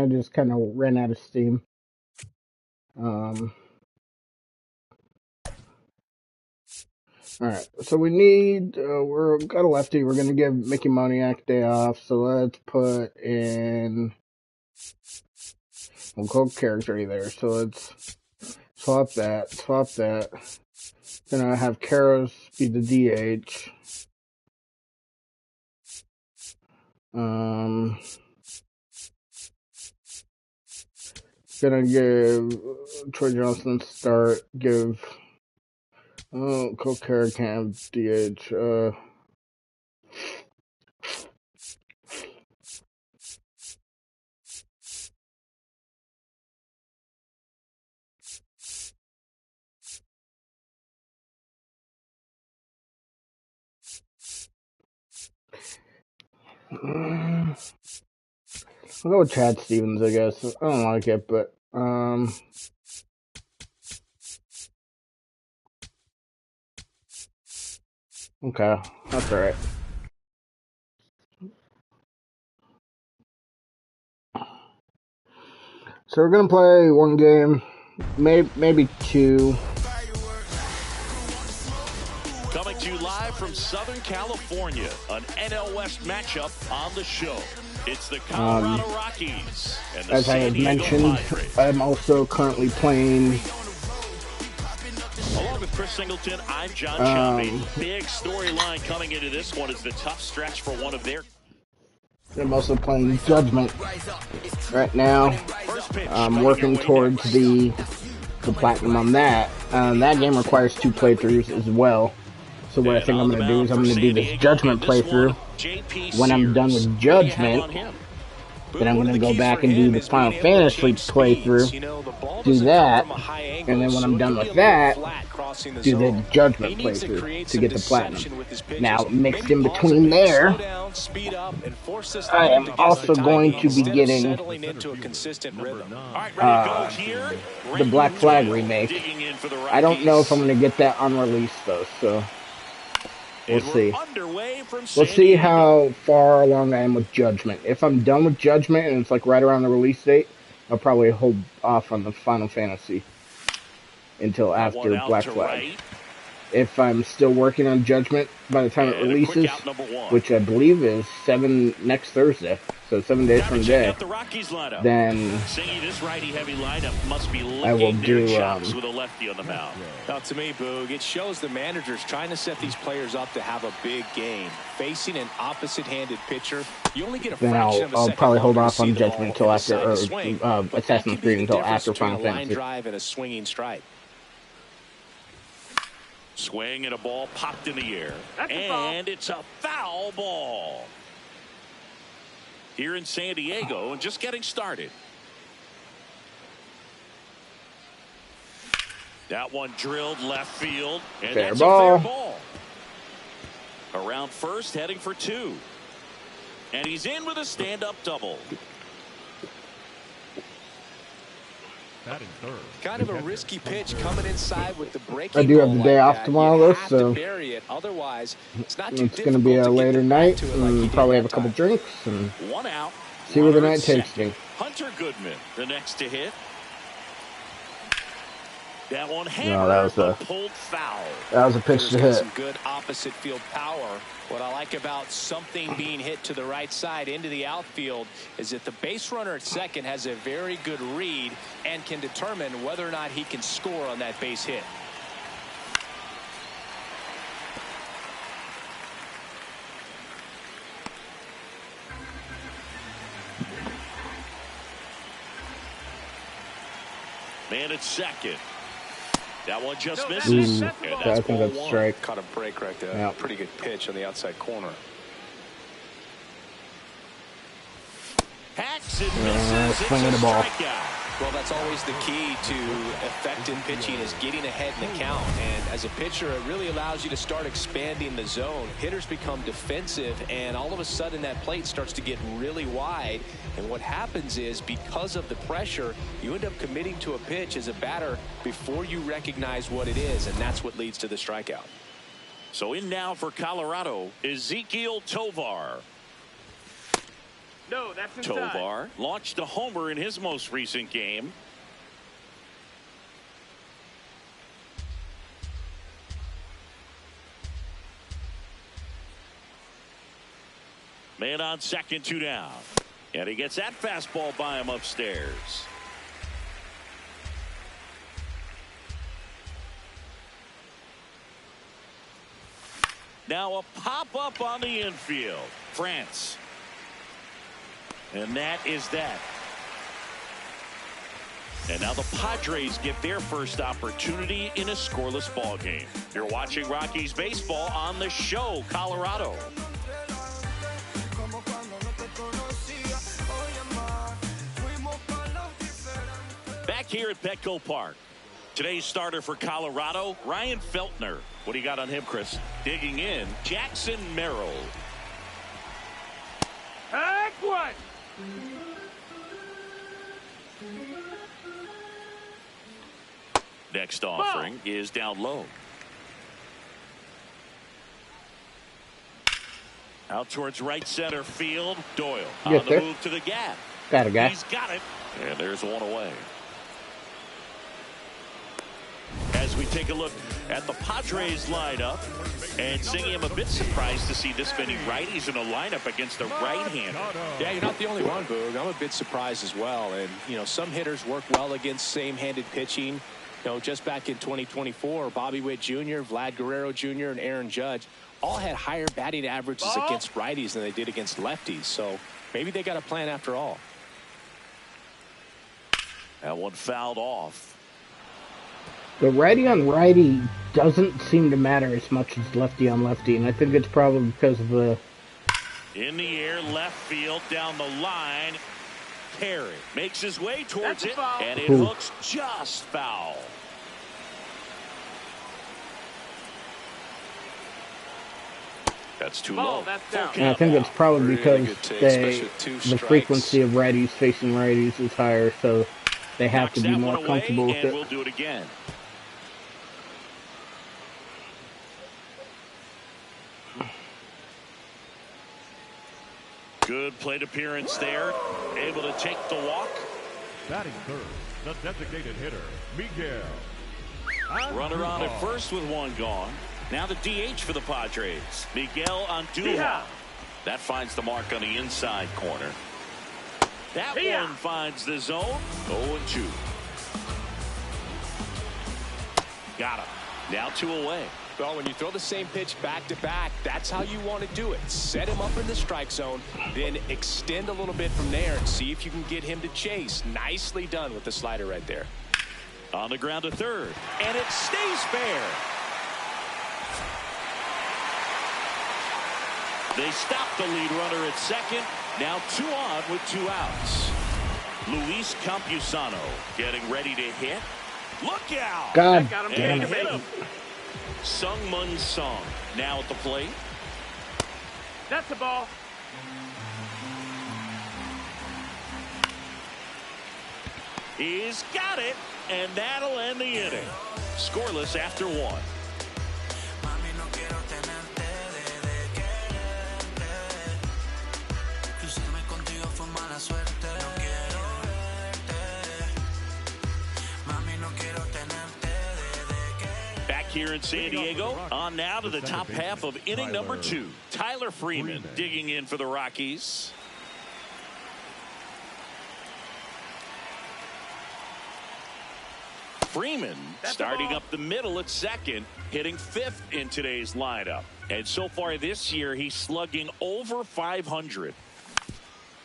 I just kind of ran out of steam. All right, so we need, got a lefty. We're going to give Mickey Moniak day off. So let's put in, we'll go character there. So let's swap that. Then I have Karras be the DH. Gonna give Troy Johnson start. Give Cole Carrick can have DH. I'll go with Chad Stevens, I guess. I don't like it, but okay, that's all right. So we're gonna play one game, maybe two. Coming to you live from Southern California, an NL West matchup on the show. It's the Colorado Rockies and the as I had mentioned, Padres. I'm also currently playing. Along with Chris Singleton, I'm John Shelby. Big storyline coming into this one is the tough stretch for one of their. I'm also playing Judgment right now. I'm working towards the platinum on that. That game requires 2 playthroughs as well. So what I think I'm going to do is I'm going to do this Judgment playthrough. When I'm done with Judgment, then I'm going to go back and do the Final Fantasy playthrough. Do that, and then when I'm done with that, do the Judgment playthrough to get the platinum. Now, mixed in between there, I am also going to be getting the Black Flag remake. I don't know if I'm going to get that on release though, so we'll see. We'll see how far along I am with Judgment. If I'm done with Judgment and it's like right around the release date, I'll probably hold off on the Final Fantasy until after Black Flag. If I'm still working on Judgment by the time it releases, which I believe is next Thursday, so 7 days from today, then I will do with a lefty on the mound. Now, to me, Boog, it shows the managers trying to set these players up to have a big game. Facing an opposite-handed pitcher, you only get a fraction of a second. I'll probably hold off on Judgment until after, or Assassin's Creed until after Final Fantasy. Drive and a swinging strike. Swing and a ball popped in the air. And it's a foul ball. Here in San Diego and just getting started. That one drilled left field. And fair that's ball. A fair ball. Around first, heading for 2. And he's in with a stand-up double. Kind of a risky pitch coming inside with the breaking. I do have the day off tomorrow, though, so otherwise it's not it's going to be a later night, and probably have a couple drinks and see where the night takes me. Hunter Goodman, the next to hit. That one pulled foul. That was a pitch to hit. Some good opposite field power. What I like about something being hit to the right side into the outfield is that the base runner at second has a very good read and can determine whether or not he can score on that base hit. Man at second. That one just misses. I think that's strike. Caught a break right there. Yeah. Pretty good pitch on the outside corner. Hacks and misses. Swinging the ball. Well, that's always the key to effective pitching is getting ahead in the count. And as a pitcher, it really allows you to start expanding the zone. Hitters become defensive, and all of a sudden that plate starts to get really wide. And what happens is because of the pressure, you end up committing to a pitch as a batter before you recognize what it is, and that's what leads to the strikeout. So in now for Colorado, Ezequiel Tovar. No, that's inside. Tovar launched a homer in his most recent game. Man on second, 2 down. And he gets that fastball by him upstairs. Now a pop-up on the infield. France. And that is that. And now the Padres get their first opportunity in a scoreless ball game. You're watching Rockies baseball on the show, Colorado. Back here at Petco Park. Today's starter for Colorado, Ryan Feltner. What do you got on him, Chris? Digging in, Jackson Merrill. Heck what? Next offering is down low. Out towards right center field. Doyle on the move to the gap. Got a guy. He's got it. And there's one away. As we take a look at the Padres lineup, and Singy, I'm a bit surprised to see this many righties in a lineup against a right-hander. Yeah, you're not the only one, Boog. I'm a bit surprised as well. And, you know, some hitters work well against same-handed pitching. You know, just back in 2024, Bobby Witt Jr., Vlad Guerrero Jr., and Aaron Judge all had higher batting averages against righties than they did against lefties. So maybe they got a plan after all. That one fouled off. The righty on righty doesn't seem to matter as much as lefty on lefty, and I think it's probably because of the... In the air, left field, down the line. Terry makes his way towards it, and it looks just foul. That's too low. That's down. And I think it's probably because the frequency of righties facing righties is higher, so they have to be more comfortable with it. We'll do it again. Good plate appearance there. Able to take the walk. Batting third, the designated hitter, Miguel. Runner on at first with one gone. Now the DH for the Padres, Miguel Andujar. That finds the mark on the inside corner. That one finds the zone. 0-2. Got him. Now 2 away. Well, when you throw the same pitch back-to-back, that's how you want to do it. Set him up in the strike zone, then extend a little bit from there and see if you can get him to chase. Nicely done with the slider right there. On the ground to third, and it stays fair. They stop the lead runner at second. Now 2 on with 2 outs. Luis Campusano getting ready to hit. Look out! God damn it. Hit him. Sung Mun Sung now at the plate. That's the ball. He's got it, and that'll end the inning. Scoreless after 1. Back here in San Diego, on now to the top half of inning number 2. Tyler Freeman digging in for the Rockies. Freeman starting up the middle at second, hitting 5th in today's lineup. And so far this year, he's slugging over 500.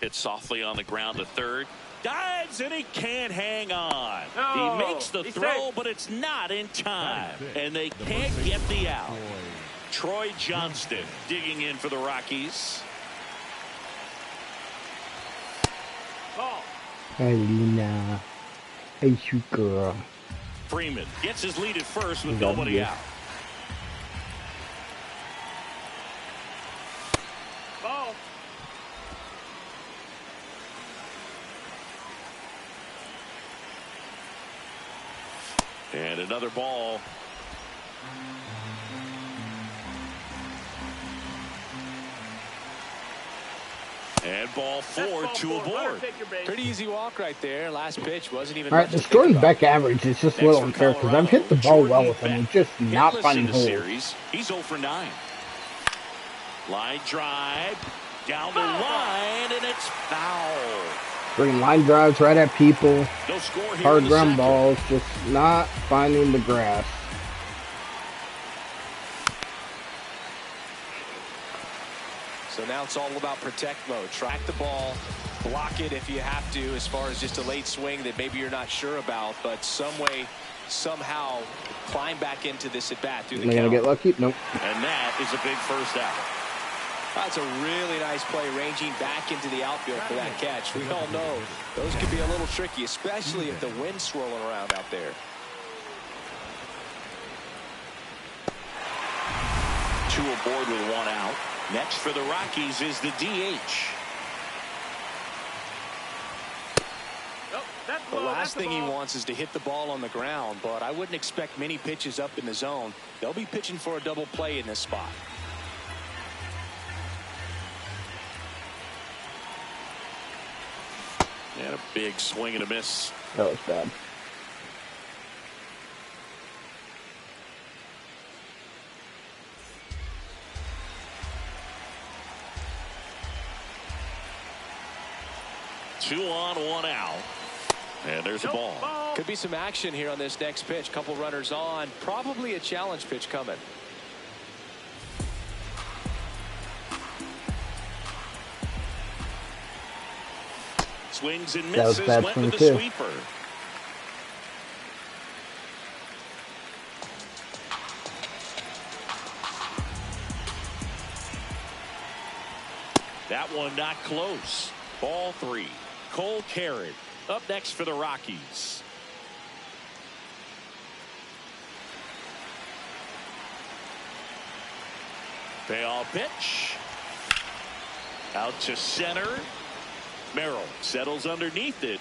Hit softly on the ground to third. Dives, and he can't hang on. No, he makes the throw, safe. but it's not in time. And they can't get the out. Troy Johnston digging in for the Rockies. Ball. Hey, Lena. Hey, shoot girl. Freeman gets his lead at first with nobody out. Ball. And another ball. And ball That's 4, ball 2 4. aboard. Runner, take your base. Pretty easy walk right there. Last pitch wasn't even All right, much the to think scoring about. back average is just a little unfair because I've hit the ball well with him. He's just not Hitless finding in the holes. series. He's 0 for 9. Line drive down the line, and it's foul. Bringing line drives right at people. No score here Hard in the ground second. balls, just not finding the grass. So now it's all about protect mode. Track the ball, block it if you have to, as far as just a late swing that maybe you're not sure about, but some way, somehow climb back into this at bat through the Am I count. gonna get lucky? Nope. And that is a big first out. That's a really nice play, ranging back into the outfield for that catch. We all know those could be a little tricky, especially if the wind's swirling around out there. 2 aboard with 1 out. Next for the Rockies is the DH. Nope, that's The ball. last That's thing he ball. wants is to hit the ball on the ground, but I wouldn't expect many pitches up in the zone. They'll be pitching for a double play in this spot. And a big swing and a miss. That was bad. Two on, 1 out. And there's a Nope, ball. ball. Could be some action here on this next pitch. Couple runners on. Probably a challenge pitch coming. Swings and That was misses. bad Went swing with the too. sweeper. That one not close. Ball 3. Cole Carrot up next for the Rockies. Payoff pitch. Out to center. Merrill settles underneath it.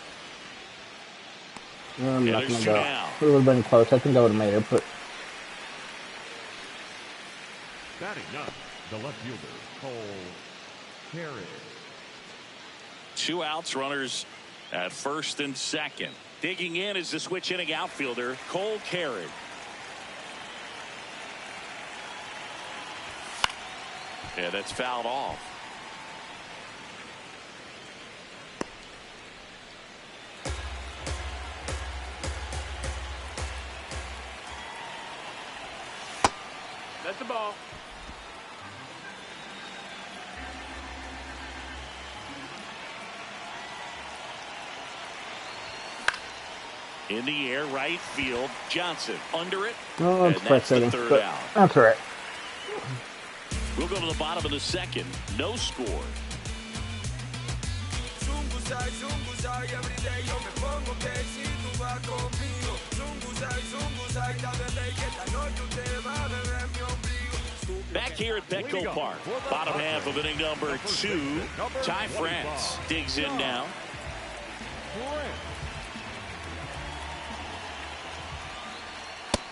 I'm Yeah, not there's gonna 2 go. down. It would have been close. I think I would have made it, but Batting up, the left fielder, Cole Carey. 2 outs, runners at first and second. Digging in is the switch inning outfielder, Cole Carey. Yeah, that's fouled off. That's the ball. In the air, right field. Johnson under it. no, And it's that's the frustrating. third But out. that's all right. We'll go to the bottom of the second. No score. Back here at Petco Park. Bottom half of inning number 2. Ty France digs in now.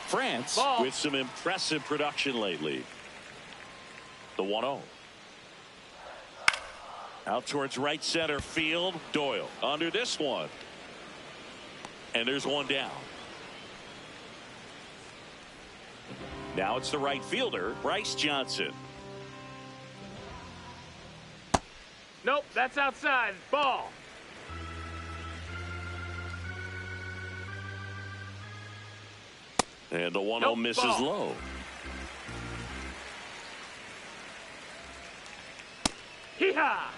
France Ball. with some impressive production lately. The 1-0. Out towards right center field. Doyle under this one. And there's 1 down. Now it's the right fielder, Bryce Johnson. Nope, that's outside. Ball. And the 1-0 Nope, misses ball. low. Hee-haw.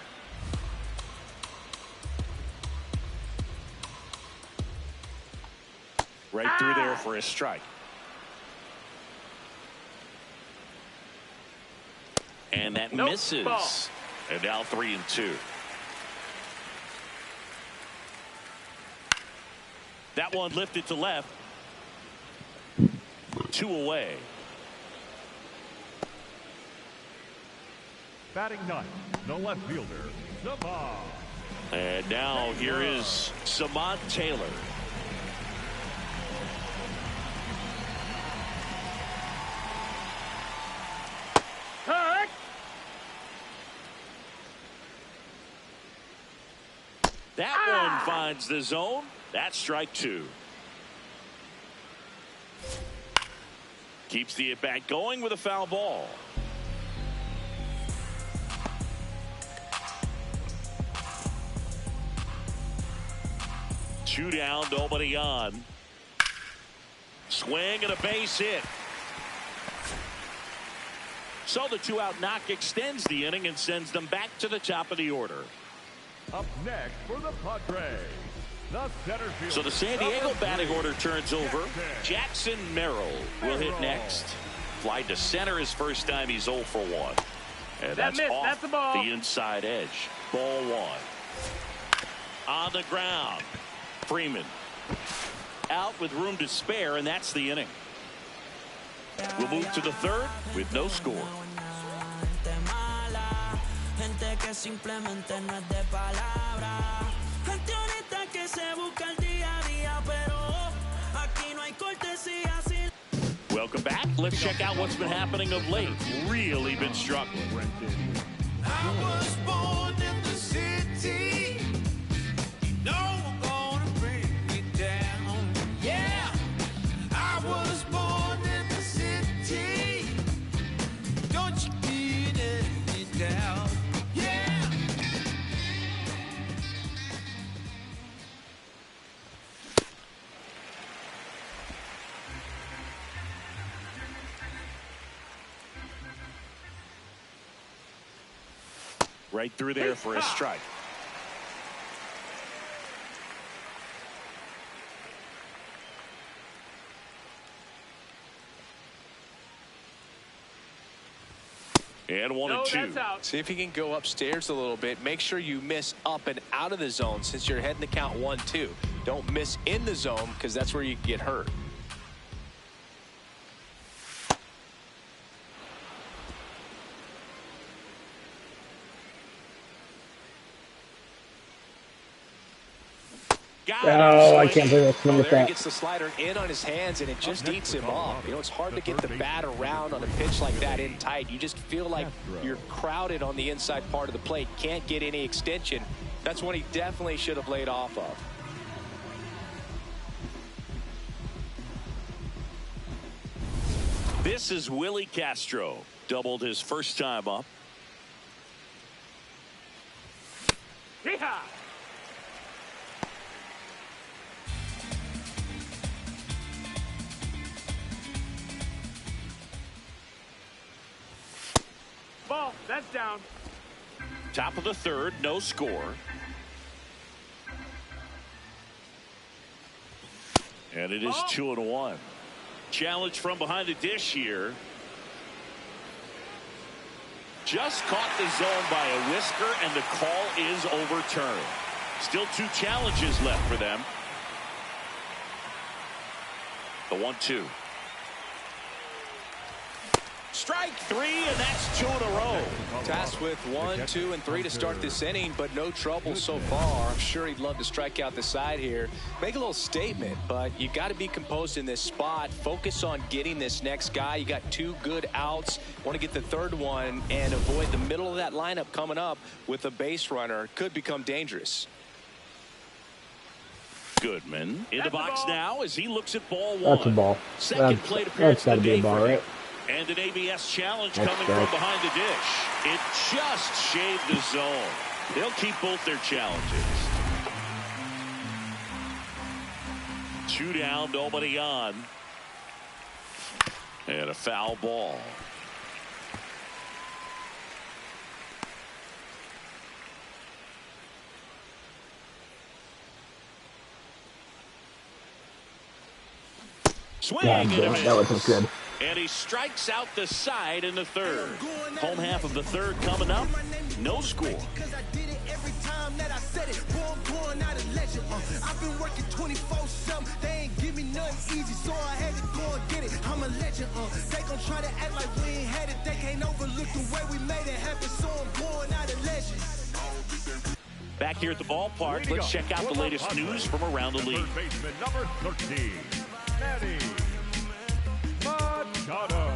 Right through there for a strike. And that Nope, misses. ball. And now 3-2. That one lifted to left. 2 away. Batting ninth, the left fielder, Samad. And now here is Samad Taylor. Hurt. finds the zone. That's strike 2. Keeps the at-bat going with a foul ball. Two down, nobody on. Swing and a base hit. So the 2-out knock extends the inning and sends them back to the top of the order. Up next for the Padres, the center fielder. So the San Diego batting order turns over. Jackson Merrill will hit next. Fly to center his first time. He's 0 for 1. And that's off that's the ball. The inside edge. Ball 1. On the ground. Freeman out with room to spare, and that's the inning. We'll move to the third with no score. Welcome back. Let's check out what's been happening of late. Really been struggling. I was born in the city. No one gonna bring me down. Yeah, I was born in the city. Don't you need me down? Yeah. Right through there for a strike. And 1-2. That's out. See if you can go upstairs a little bit. Make sure you miss up and out of the zone since you're heading to count 1-2. Don't miss in the zone because that's where you get hurt. Oh, I can't believe I missed There he that. gets the slider in on his hands, and it just eats him off. You know, it's hard to get the bat around on a pitch like that in tight. You just feel like you're crowded on the inside part of the plate. Can't get any extension. That's one he definitely should have laid off of. This is Willie Castro. Doubled his first time up. Yeehaw! Ball, that's down. Top of the third, no score. And it is 2-1. Challenge from behind the dish here. Just caught the zone by a whisker, and the call is overturned. Still 2 challenges left for them. The 1-2. Strike 3, and that's 2 in a row. Tasked with 1, 2, and 3 to start this inning, but no trouble so far. I'm sure he'd love to strike out the side here. Make a little statement, but you got to be composed in this spot. Focus on getting this next guy. You got 2 good outs. Want to get the third one and avoid the middle of that lineup coming up with a base runner. Could become dangerous. Goodman in the box now as he looks at ball 1. That's a ball. Second plate appearance That's got to of the be a day ball, for him. right? And an ABS challenge That's coming good. from behind the dish. It just shaved the zone. They'll keep both their challenges. 2 down, nobody on. And a foul ball. Swing God and a damn it, that miss. wasn't good. And he strikes out the side in the third. Home half of the third coming up. No score. I've been working 24/7. They ain't give me nothing easy, so I had to go and get it. I'm a legend. They gon' try to act like we ain't had it. They can't overlook the way we made it happen, so I'm going out of legend. Back here at the ballpark, let's check out the latest news from around the league. Third baseman number 13, Manny Machado.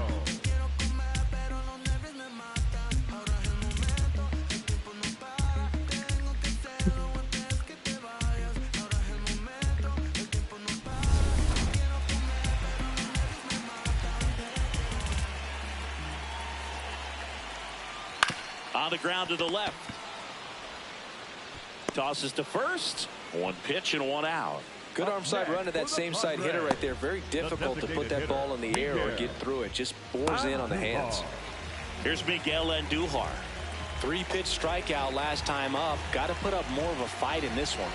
On the ground to the left. Tosses to first. One pitch and one out. Good arm side run to that same side hitter right there. Very difficult to put that ball in the air or get through it. Just bores in on the hands. Here's Miguel Andujar. 3-pitch strikeout last time up. Got to put up more of a fight in this one.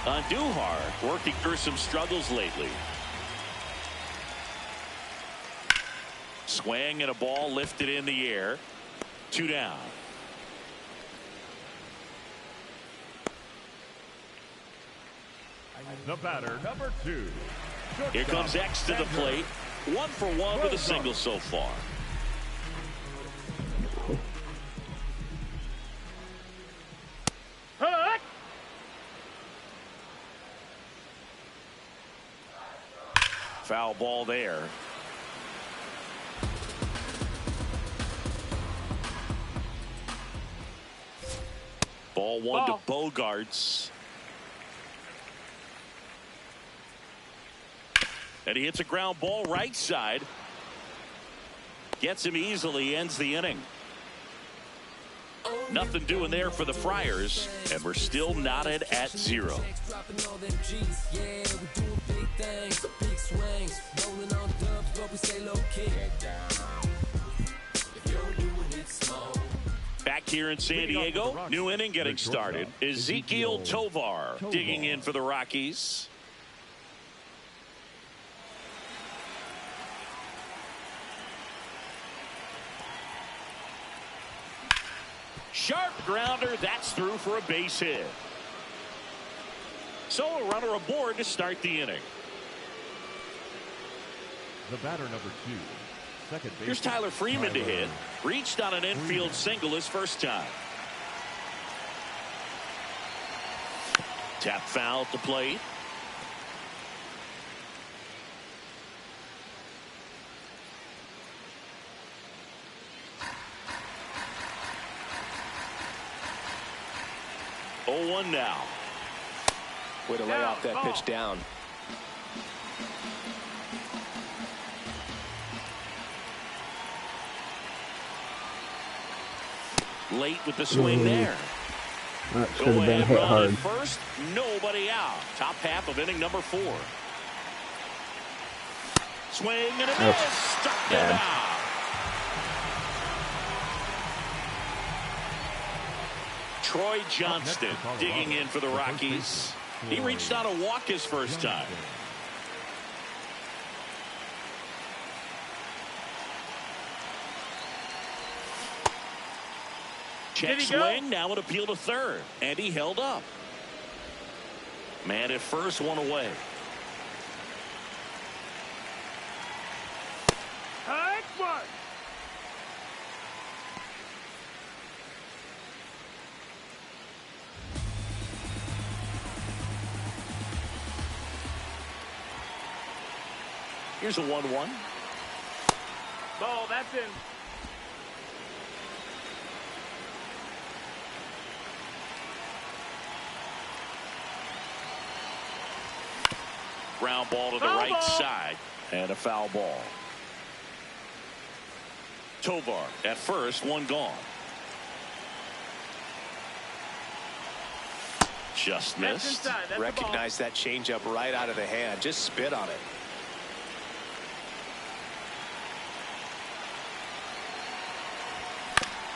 Andujar working through some struggles lately. Swing and a ball lifted in the air. 2 down. The batter, number 2. Here comes X to the plate. 1 for 1 with a single so far. Foul ball there. Ball 1 to Bogarts. And he hits a ground ball right side. Gets him easily, ends the inning. Nothing doing there for the Friars, and we're still knotted at 0. Back here in San Diego, new inning getting started. Ezequiel Tovar digging in for the Rockies. Sharp grounder, that's through for a base hit. So a runner aboard to start the inning. The batter, number 2. Second base. Here's Tyler Freeman to hit. Reached on an infield single his first time. Tap foul to plate. Oh, 1 now. Way to lay off that pitch down. Late with the swing there. That should have been hit hard. First, nobody out. Top half of inning number 4. Swing and a miss. Struck him out. Troy Johnston digging in for the Rockies. He reached out a walk his first time. Check swing, now an appeal to third, and he held up. Man at first, 1 away. Here's a 1-1. Ball, that's in. Ground ball to the right side, and a foul ball. Tovar at first, 1 gone. Just missed. Recognize that changeup right out of the hand. Just spit on it.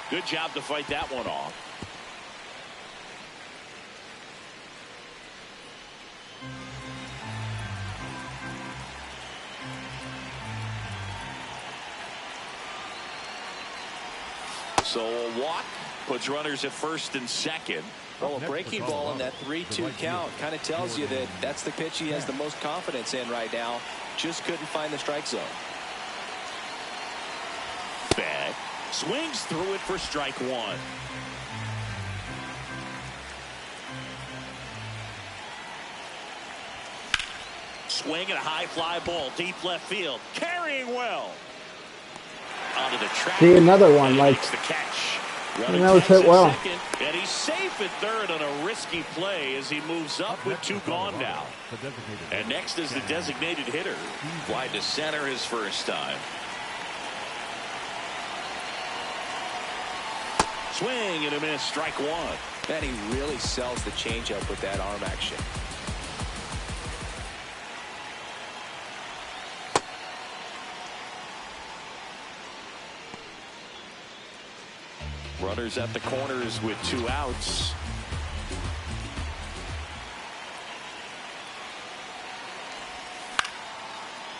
Good job to fight that one off. So a walk puts runners at first and second. Well, a breaking ball in that 3-2 count kind of tells you that that's the pitch he has the most confidence in right now. Just couldn't find the strike zone. Back. Swings through it for strike 1. Swing and a high fly ball deep left field. Carrying well. Onto the track. See another one like the catch. And that was hit well. Second, and he's safe at third on a risky play as he moves up with 2 gone now. And next is the designated hitter. Fly to center his first time. Swing and a miss, strike one. And he really sells the changeup with that arm action. Runners at the corners with 2 outs.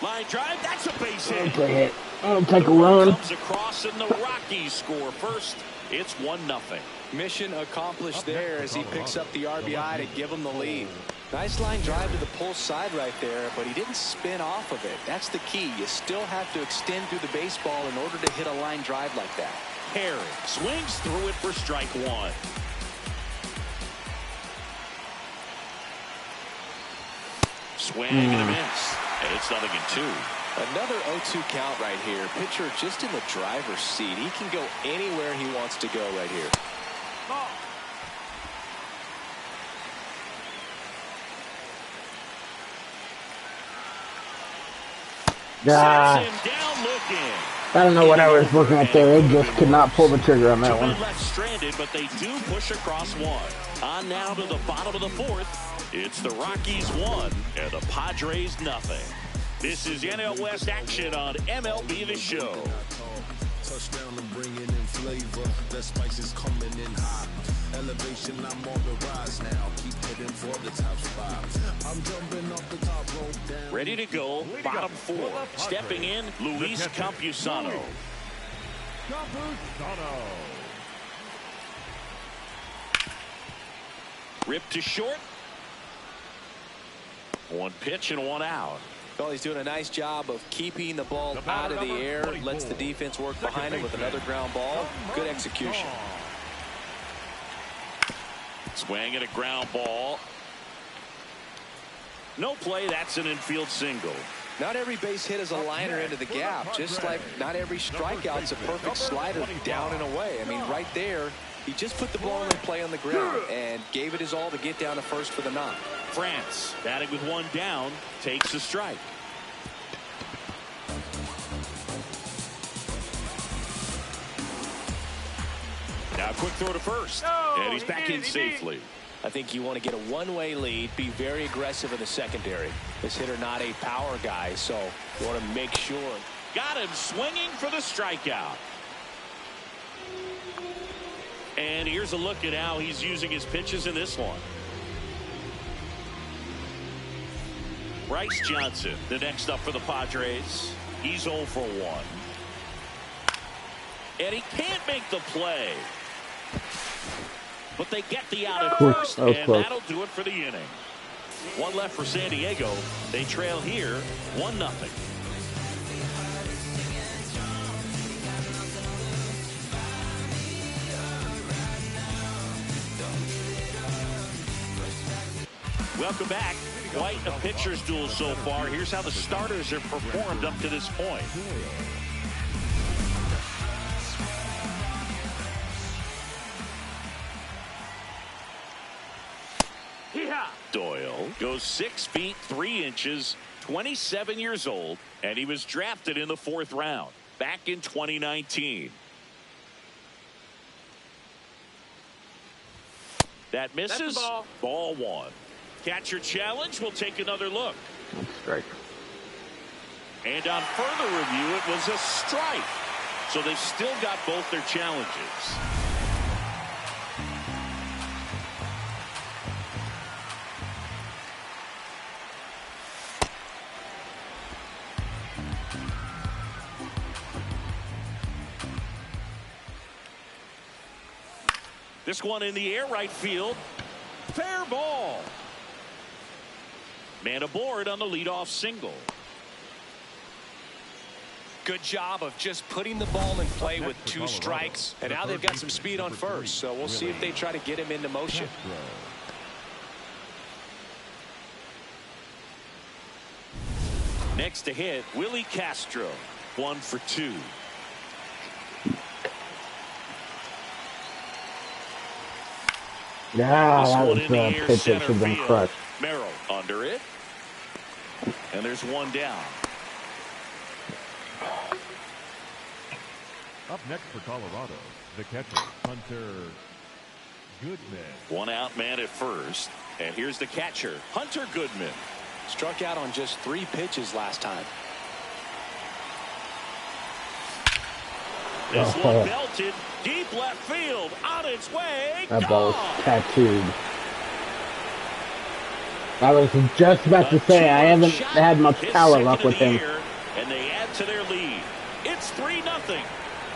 Line drive, that's a base hit. I'll take a run. Comes across and the Rockies score first. It's 1-0. Mission accomplished there as he picks up the RBI to give him the lead. Nice line drive to the pull side right there, but he didn't spin off of it. That's the key. You still have to extend through the baseball in order to hit a line drive like that. Harris swings through it for strike one. Swing and a miss. And it's 0-2. Another 0-2 count right here. Pitcher just in the driver's seat. He can go anywhere he wants to go right here. God. Sends him down looking. I don't know what I was looking at there. They just could not pull the trigger on that one. Left stranded, but they do push across one. On now to the bottom of the fourth. It's the Rockies 1 and the Padres 0. This is NL West action on MLB The Show. Touchdown and bringing in flavor. That spice is coming in hot. Elevation, I'm on the rise now. Keep heading for the top spot. I'm jumping off the top rope down. Ready to go, bottom 4. Stepping in, Luis Campusano. Ripped to short. 1 pitch and 1 out. Well, he's doing a nice job of keeping the ball out of the air. Lets the defense work behind him with another ground ball. Good execution. Swing and a ground ball. No play. That's an infield single. Not every base hit is a liner into the gap, just like not every strikeout's a perfect slider down and away. I mean, right there, he just put the ball in play on the ground and gave it his all to get down to first for the knock. France, batting with 1 down, takes a strike. Now a quick throw to first, and he's back in safely. I think you want to get a one-way lead, be very aggressive in the secondary. This hitter not a power guy, so you want to make sure. Got him swinging for the strikeout. And here's a look at how he's using his pitches in this one. Bryce Johnson, the next up for the Padres. He's 0 for 1. And he can't make the play. But they get the out at first, and that'll do it for the inning. 1 left for San Diego. They trail here 1-0. Welcome back. Quite a pitcher's duel so far. Here's how the starters have performed up to this point. Doyle goes 6 feet 3 inches, 27 years old, and he was drafted in the 4th round back in 2019. That misses. Ball 1. Catcher challenge. We'll take another look. Strike. And on further review, it was a strike. So they still got both their challenges. This one in the air, right field. Fair ball. Man aboard on the leadoff single. Good job of just putting the ball in play with 2 strikes. And now they've got some speed on first. So we'll see if they try to get him into motion. Next to hit, Willie Castro. 1 for 2. Yeah, This that one was in the a air, pitch that center should have been field. crushed. Merrill under it. And there's 1 down. Up next for Colorado, the catcher, Hunter Goodman. One out man at first. And here's the catcher, Hunter Goodman. Struck out on just 3 pitches last time. This one belted deep left field, on its way. That ball is tattooed. I was just about to say I haven't had much power luck with him. And they add to their lead. It's 3-0.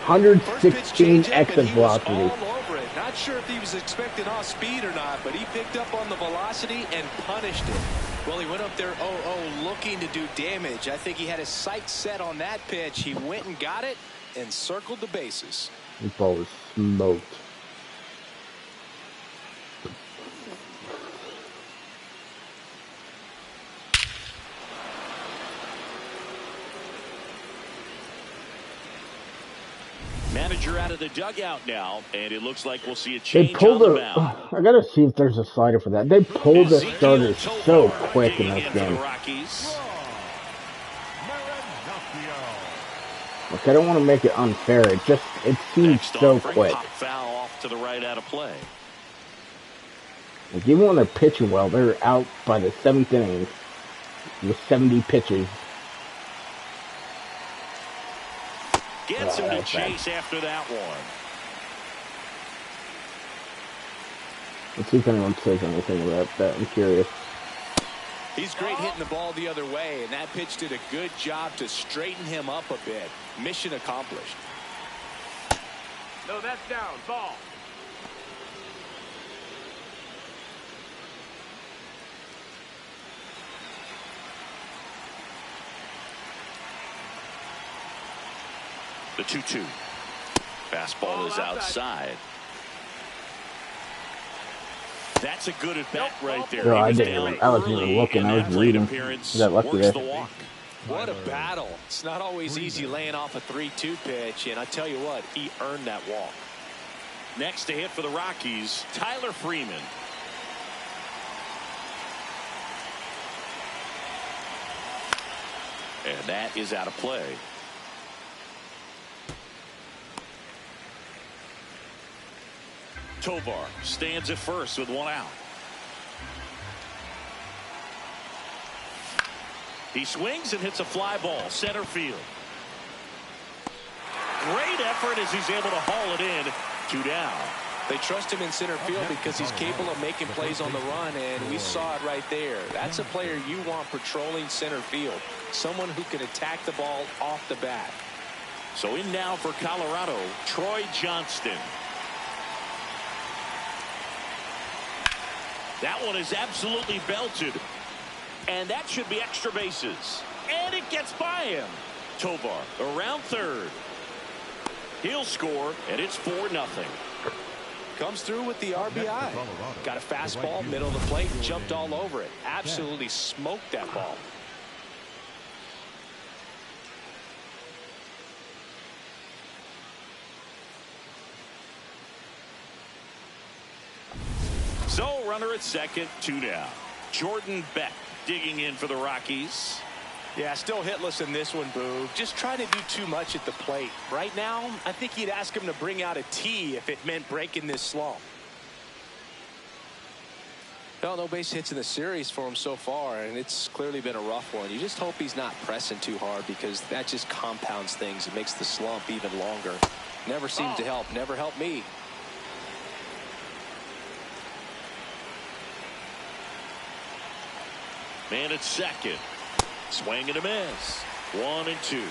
116 exit velocity. All over it. Not sure if he was expecting off speed or not, but he picked up on the velocity and punished it. Well, he went up there 0-0 looking to do damage. I think he had his sights set on that pitch. He went and got it and circled the bases. This ball was smoked. Manager out of the dugout now, and it looks like we'll see a change They pulled on the mound. I gotta see if there's a slider for that. They pulled the starters so quick in this game. Rockies. Look, I don't want to make it unfair. It seems so quick. Foul off to the right out of play. Like, even when they're pitching well, they're out by the 7th inning with 70 pitches. Gets him to chase after that one. Let's see if anyone says anything about that. I'm curious. He's great hitting the ball the other way, and that pitch did a good job to straighten him up a bit. Mission accomplished. No, that's down. Ball. The 2-2. Fastball is outside. That's a good at bat right there. No, I wasn't even looking. I was reading. Got lucky there. What a battle. It's not always easy laying off a 3-2 pitch, and I tell you what, he earned that walk. Next to hit for the Rockies, Tyler Freeman. And that is out of play. Tovar stands at first with 1 out. He swings and hits a fly ball center field. Great effort as he's able to haul it in. 2 down. They trust him in center field because he's capable of making plays on the run, and we saw it right there. That's a player you want patrolling center field. Someone who can attack the ball off the bat. So in now for Colorado, Troy Johnston. That one is absolutely belted. And that should be extra bases. And it gets by him. Tovar around third. He'll score, and it's 4-0. Comes through with the RBI. Got a fastball, middle of the plate, jumped all over it. Absolutely smoked that ball. So runner at second, 2 down. Jordan Beck digging in for the Rockies. Yeah, still hitless in this one, Boo. Just trying to do too much at the plate. Right now, I think you'd ask him to bring out a tee if it meant breaking this slump. Well, no base hits in the series for him so far, and it's clearly been a rough one. You just hope he's not pressing too hard because that just compounds things. It makes the slump even longer. Never seemed to help. Never helped me. Man at second. Swing and a miss. 1-2.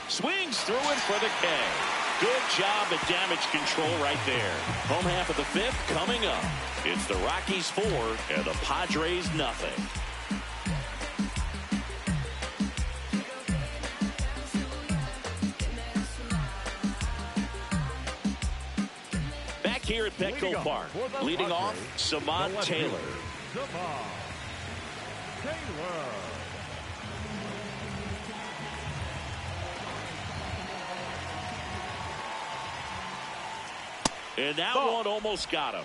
Swings through it for the K. Good job at damage control right there. Home half of the 5th coming up. It's the Rockies 4 and the Padres nothing. Back here at Petco Park, leading off, Saman Taylor. And that one almost got him.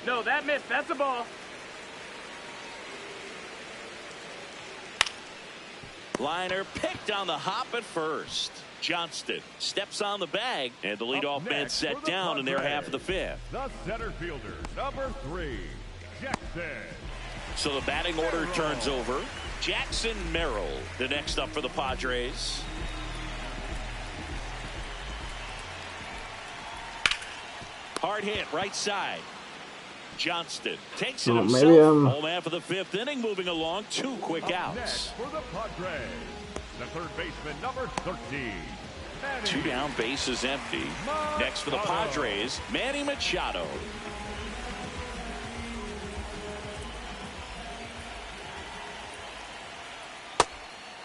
No, that missed. That's a ball. Liner picked on the hop at first. Johnston steps on the bag, and the leadoff man set down in their half of the fifth. The center fielder, number 3, Jackson. So the batting order turns over. Jackson Merrill, the next up for the Padres. Hard hit, right side. Johnston takes it himself. Home half of the fifth inning, moving along. 2 quick outs. Next for the Padres, the third baseman, number 13. 2 down, bases empty. Next for the Padres, Manny Machado.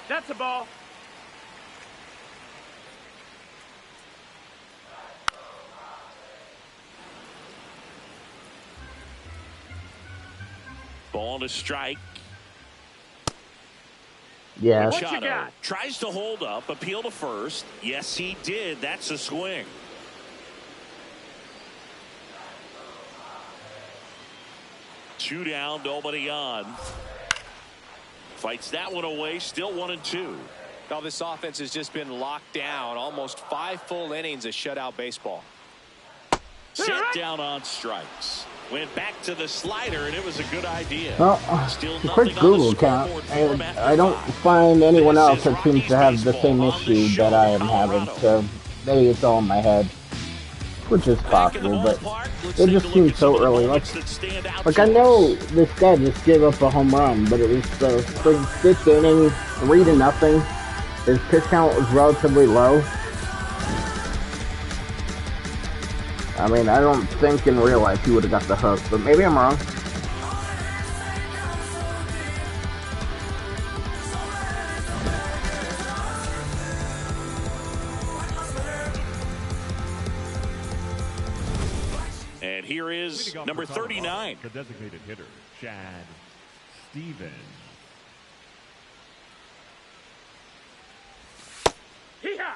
That's a ball. Ball to strike. Yes. Machado tries to hold up, appeal to first. Yes, he did. That's a swing. Two down, nobody on. Fights that one away, still 1-2. Now this offense has just been locked down. Almost 5 full innings of shutout baseball. Set down on strikes. Went back to the slider, and it was a good idea. Well, a quick Google count, and I don't find anyone else that seems to have the same issue that I am having, so maybe it's all in my head, which is possible, but it just seems so early. Like I know this guy just gave up a home run, but it was the 5th inning, 3-0. His pitch count was relatively low. I mean, I don't think in real life he would have got the hook, but maybe I'm wrong. And here is number 39. The designated hitter, Chad Stevens. Hee-haw!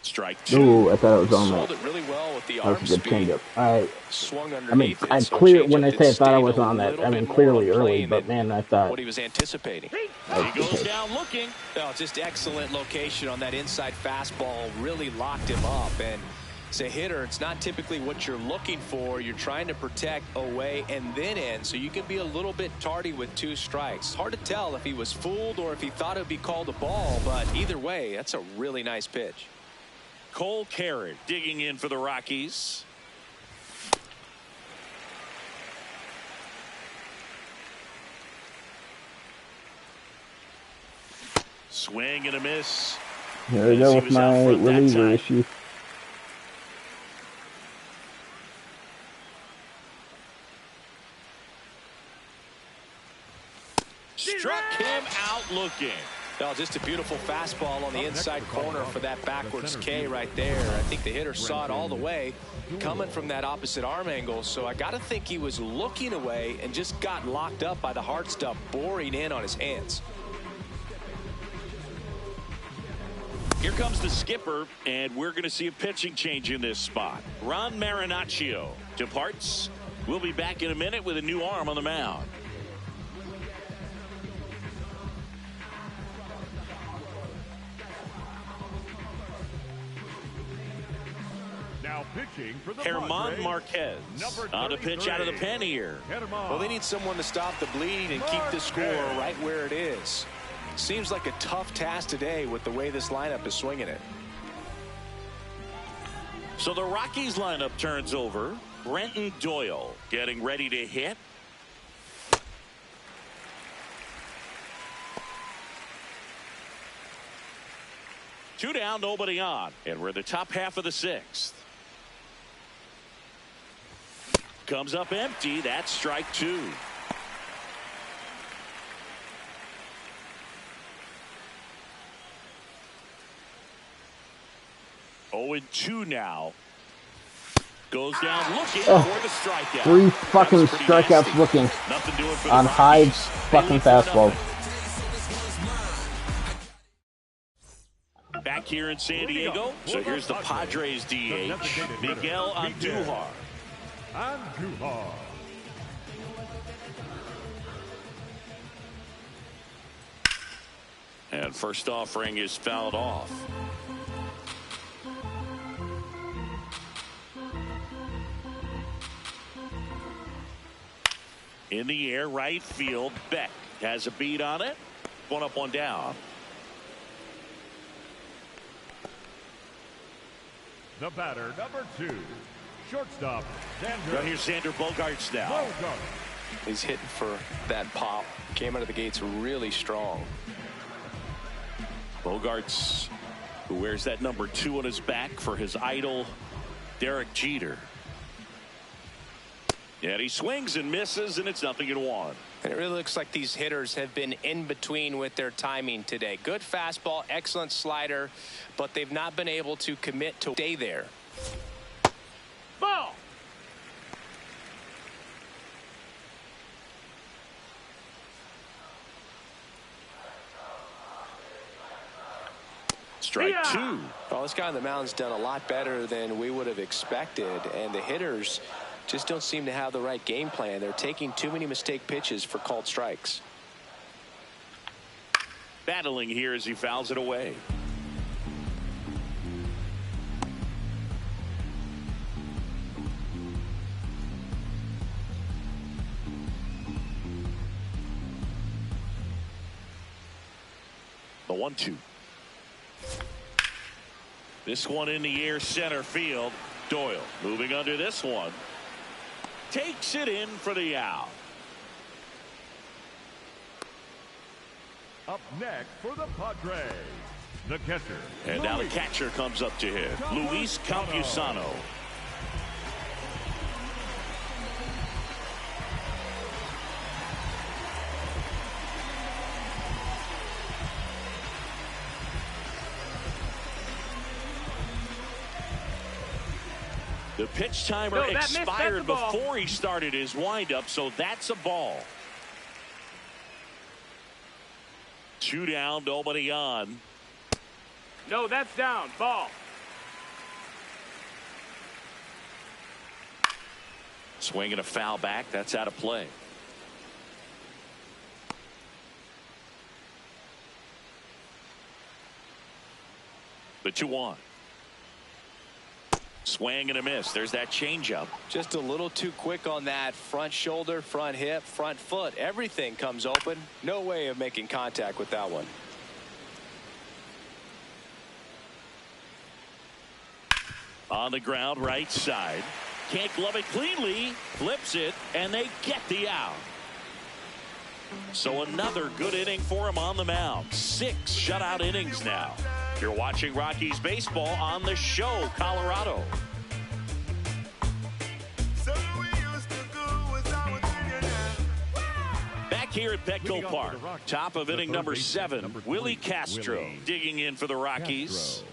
Strike 2. Ooh, I thought it was on that. Sold it really well with the That arm was a good speed. changeup. Swung I mean, underneath it, I so clear when I changeup say I did thought I stay was a on that. little I mean, bit more clearly on early, plane but than man, I thought what he was anticipating. He goes down looking. Oh, just excellent location on that inside fastball. Really locked him up. And as a hitter, it's not typically what you're looking for. You're trying to protect away and then in, so you can be a little bit tardy with 2 strikes. Hard to tell if he was fooled or if he thought it would be called a ball, but either way, that's a really nice pitch. Cole Carrot digging in for the Rockies. Swing and a miss. here we go with my reliever issue. Struck him out looking. Oh, just a beautiful fastball on the inside corner for that backwards K right there. I think the hitter saw it all the way coming from that opposite arm angle. So I got to think he was looking away and just got locked up by the hard stuff boring in on his hands. Here comes the skipper, and we're going to see a pitching change in this spot. Ron Marinaccio departs. We'll be back in a minute with a new arm on the mound. Now pitching for the Herman Padres, Marquez number on the pitch out of the 33. pen here. Well, they need someone to stop the bleeding and keep the score right where it is. Seems like a tough task today with the way this lineup is swinging it. So the Rockies lineup turns over. Brenton Doyle getting ready to hit. Two down, nobody on, and we're in the top half of the 6th. Comes up empty. That's strike 2. Oh, 2 now. Goes down looking for the strikeout. 3 fucking strikeouts looking on high fucking fastball. Back here in San Diego. So here's the Padres DH, Miguel Andujar. Andujar. And first offering is fouled off. In the air, right field. Beck has a beat on it. One up, one down. The batter, number 2, shortstop, Xander. Right here's Xander Bogaerts now. Bogaerts. He's hitting for that pop. Came out of the gates really strong. Bogaerts, who wears that number 2 on his back for his idol, Derek Jeter. And he swings and misses, and it's 0-1. And it really looks like these hitters have been in between with their timing today. Good fastball, excellent slider, but they've not been able to commit to stay there. Ball. Strike 2. Well, this guy on the mound's done a lot better than we would have expected, and the hitters just don't seem to have the right game plan. They're taking too many mistake pitches for called strikes. Battling here as he fouls it away. The 1-2. This one in the air, center field. Doyle moving under this one. Takes it in for the out. Up next for the Padres, the catcher. And now the catcher comes up to hit. Luis Campusano. The pitch timer expired before he started his windup, so that's a ball. 2 down, nobody on. No, that's down. Ball. Swinging a foul back. That's out of play. The 2-1. Swing and a miss. There's that changeup. Just a little too quick on that. Front shoulder, front hip, front foot. Everything comes open. No way of making contact with that one. On the ground, right side. Can't glove it cleanly. Flips it, and they get the out. So another good inning for him on the mound. 6 shutout innings now. You're watching Rockies baseball on the show, Colorado. Back here at Petco Park, top of inning number 7, Willie Castro digging in for the Rockies.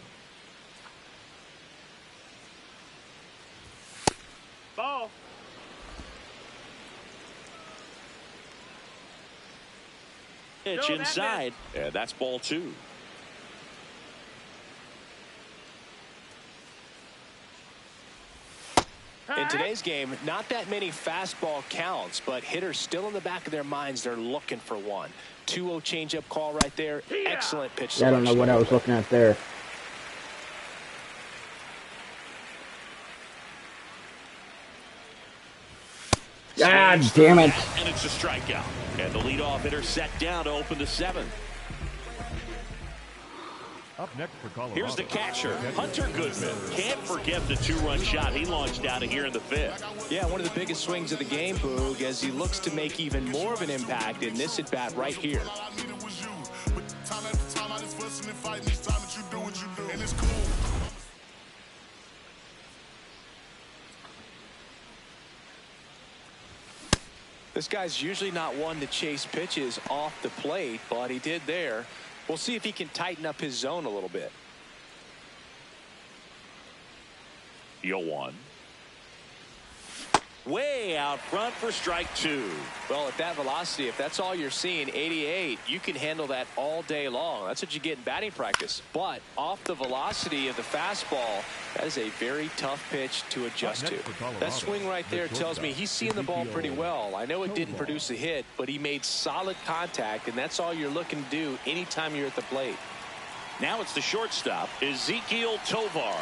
Ball. Pitch inside, and that's ball 2. In today's game, not that many fastball counts, but hitters still in the back of their minds. They're looking for one. 2-0 changeup call right there. Excellent pitch selection. I don't know what I was looking at there. God damn it. And it's a strikeout. And the leadoff hitter set down to open the 7th. Up next for Colorado. Here's the catcher, Hunter Goodman. Can't forget the 2-run shot he launched out of here in the 5th. Yeah, one of the biggest swings of the game, Boog, as he looks to make even more of an impact in this at-bat right here. This guy's usually not one to chase pitches off the plate, but he did there. We'll see if he can tighten up his zone a little bit. 0-1. Way out front for strike 2. Well, at that velocity, if that's all you're seeing, 88, you can handle that all day long. That's what you get in batting practice. But off the velocity of the fastball, that is a very tough pitch to adjust to. That swing right there tells me he's seeing the ball pretty well. I know it didn't produce a hit, but he made solid contact, and that's all you're looking to do anytime you're at the plate. Now it's the shortstop, Ezekiel Tovar.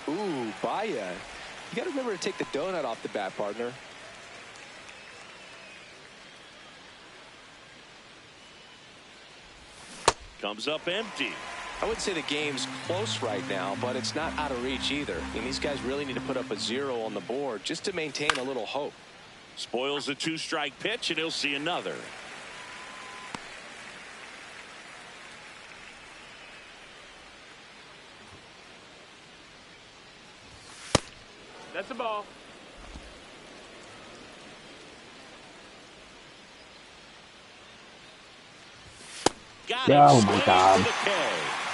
Ooh, Baya. You got to remember to take the donut off the bat, partner. Comes up empty. I wouldn't say the game's close right now, but it's not out of reach either. I mean, these guys really need to put up a 0 on the board just to maintain a little hope. Spoils the 2-strike pitch, and he'll see another. That's a ball. Got it. Oh my God.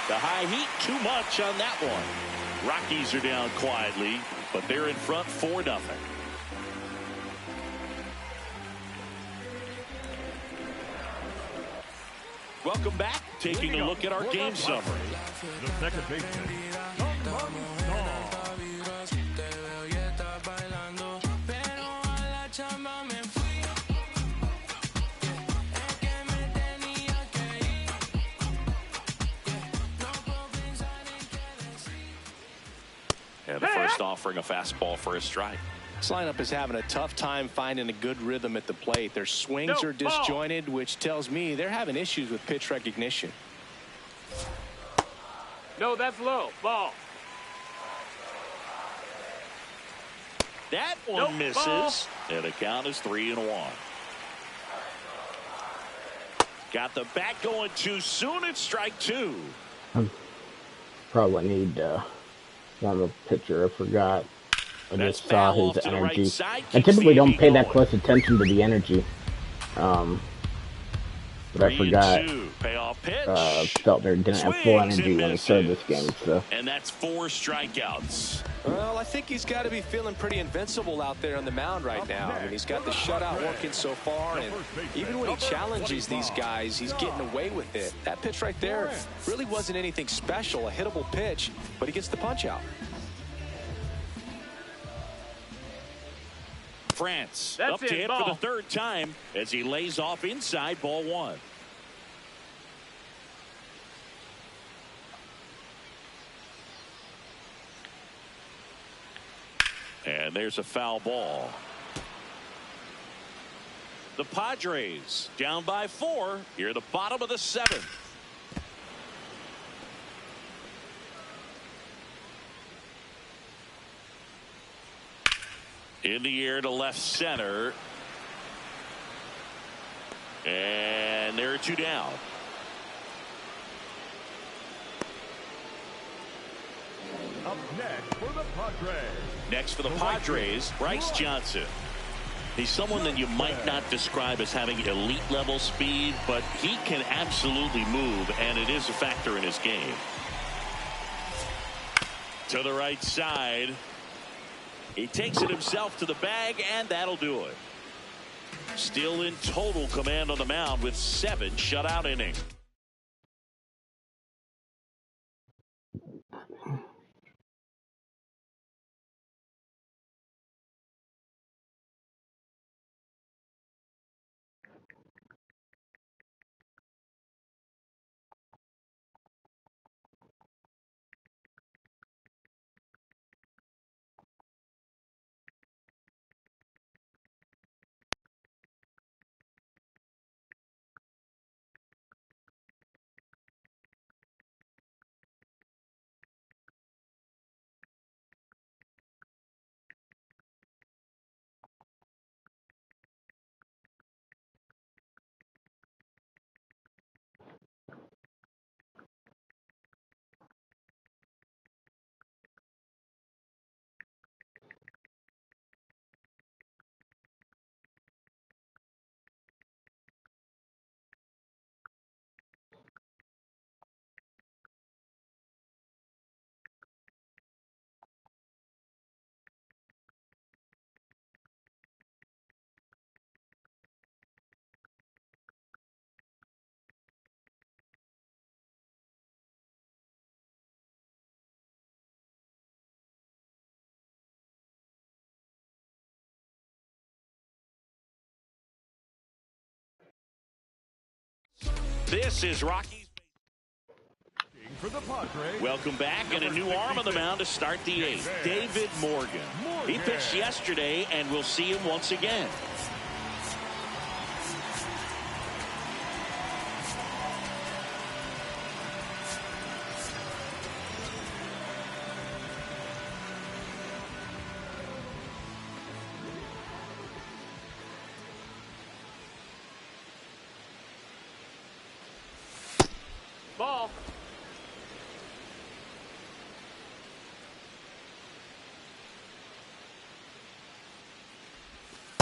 The high heat, too much on that one. Rockies are down quietly, but they're in front 4-0. Welcome back. Taking a look at our game summary. The second baseman, and the first offering a fastball for a strike. This lineup is having a tough time finding a good rhythm at the plate. Their swings are disjointed, which tells me they're having issues with pitch recognition. No, that's low. Ball. That one misses. Ball. And the count is 3-1. Got the bat going too soon. It's strike 2. Probably need another pitcher. I forgot. I That's just saw foul his off to the right energy. side, I keeps typically the don't inning pay that going. close attention to the energy. But I forgot 3-2. Payoff pitch. Feltner didn't have full Swings energy and when he started misses. this game. So And that's 4 strikeouts. Well, I think he's got to be feeling pretty invincible out there on the mound right now. I mean, he's got the shutout working so far, and even when he challenges these guys, he's getting away with it. That pitch right there really wasn't anything special, a hittable pitch, but he gets the punch out. France That's up to it, hit ball. for the 3rd time as he lays off inside, ball 1. And there's a foul ball. The Padres down by 4 here at the bottom of the 7th. In the air to left center. And there are 2 down. up next for the Padres. Next for the Padres, Bryce Johnson. He's someone that you might not describe as having elite level speed, but he can absolutely move, and it is a factor in his game. To the right side. He takes it himself to the bag, and that'll do it. Still in total command on the mound with 7 shutout innings. This is Rockies. For the Padres. Welcome back, and a new arm on the mound to start the eighth. David Morgan. He pitched yesterday, and we'll see him once again. Ball.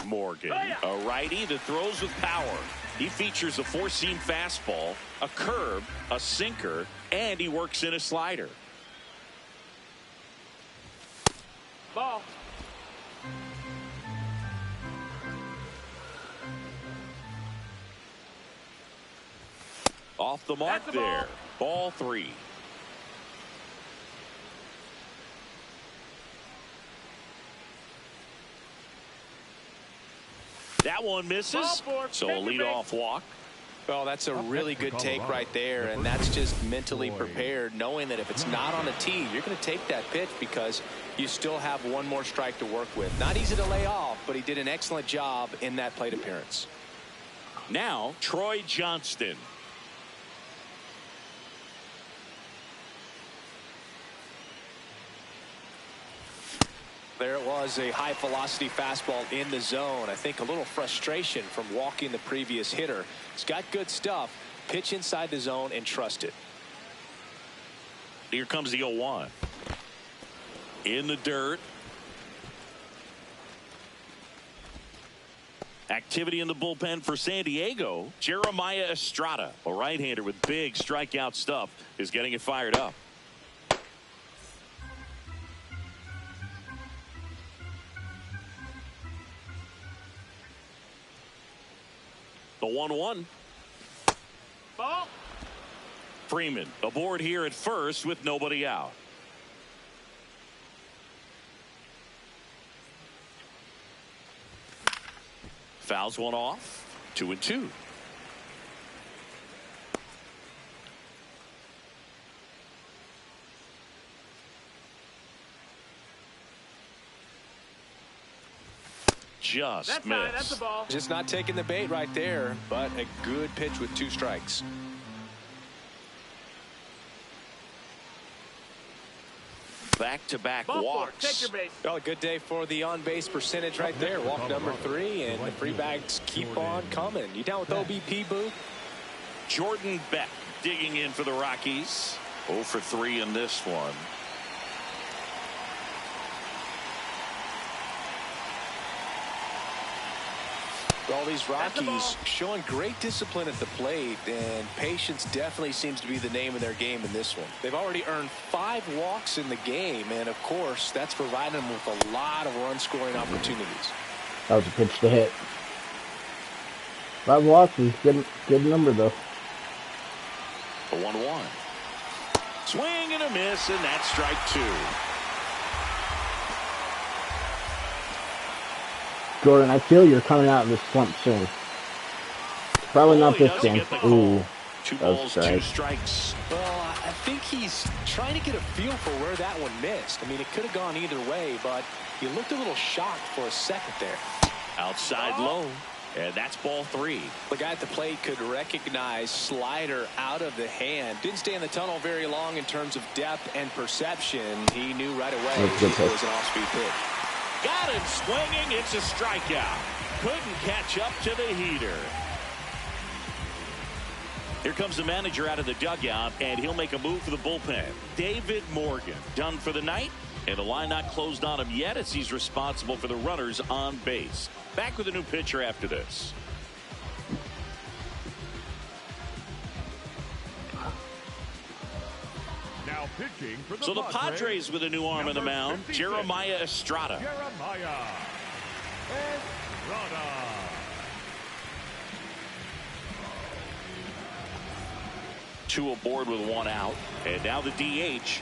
Morgan, a righty that throws with power. He features a four-seam fastball, a curve, a sinker, and he works in a slider. Ball. Off the mark That's a ball. there. Ball 3. That one misses. So a leadoff walk. Well, that's a really good take right there, and that's just mentally prepared, knowing that if it's not on a tee, you're going to take that pitch because you still have one more strike to work with. Not easy to lay off, but he did an excellent job in that plate appearance. Now, Troy Johnston. There it was, a high velocity fastball in the zone. I think a little frustration from walking the previous hitter. It's got good stuff. Pitch inside the zone and trust it. Here comes the 0-1. In the dirt. Activity in the bullpen for San Diego. Jeremiah Estrada, a right-hander with big strikeout stuff, is getting it fired up. The 1-1. Ball. Freeman aboard here at first with nobody out. Fouls one off. 2-2. Just missed. That's a ball. Just not taking the bait right there, but a good pitch with 2 strikes. Back-to-back Ball walks. four. Take your base. Well, a good day for the on-base percentage right there. Walk number 3, and the free bags keep on coming. You down with OBP, Boo? Jordan Beck digging in for the Rockies. 0 for 3 in this one. All these Rockies showing great discipline at the plate, and patience definitely seems to be the name of their game in this one. They've already earned 5 walks in the game, and of course that's providing them with a lot of run scoring opportunities. That was a pitch to hit. 5 walks is good number though. A 1-1. Swing and a miss, and that's strike 2. Jordan, I feel you're coming out of this slump soon. Probably not this game. Ooh. 2 balls, 2 strikes. Well, I think he's trying to get a feel for where that one missed. I mean, it could have gone either way, but he looked a little shocked for a second there. Outside low, and that's ball 3. The guy at the plate could recognize slider out of the hand. Didn't stay in the tunnel very long in terms of depth and perception. He knew right away it was an off-speed pitch. Got him swinging. It's a strikeout. Couldn't catch up to the heater. Here comes the manager out of the dugout, and he'll make a move for the bullpen. David Morgan done for the night, and the line not closed on him yet as he's responsible for the runners on base. Back with a new pitcher after this. Now pitching for the So the Padres with a new arm on the mound, Jeremiah Estrada. Jeremiah Estrada. Two aboard with 1 out, and now the DH.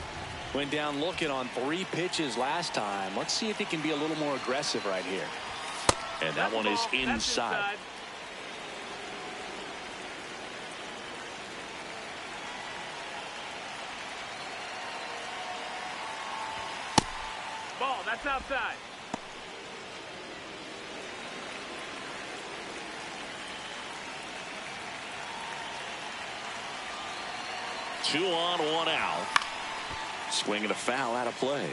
Went down looking on 3 pitches last time. Let's see if he can be a little more aggressive right here. And that one is inside. Ball, that's outside. Two on, one out. Swing and a foul out of play.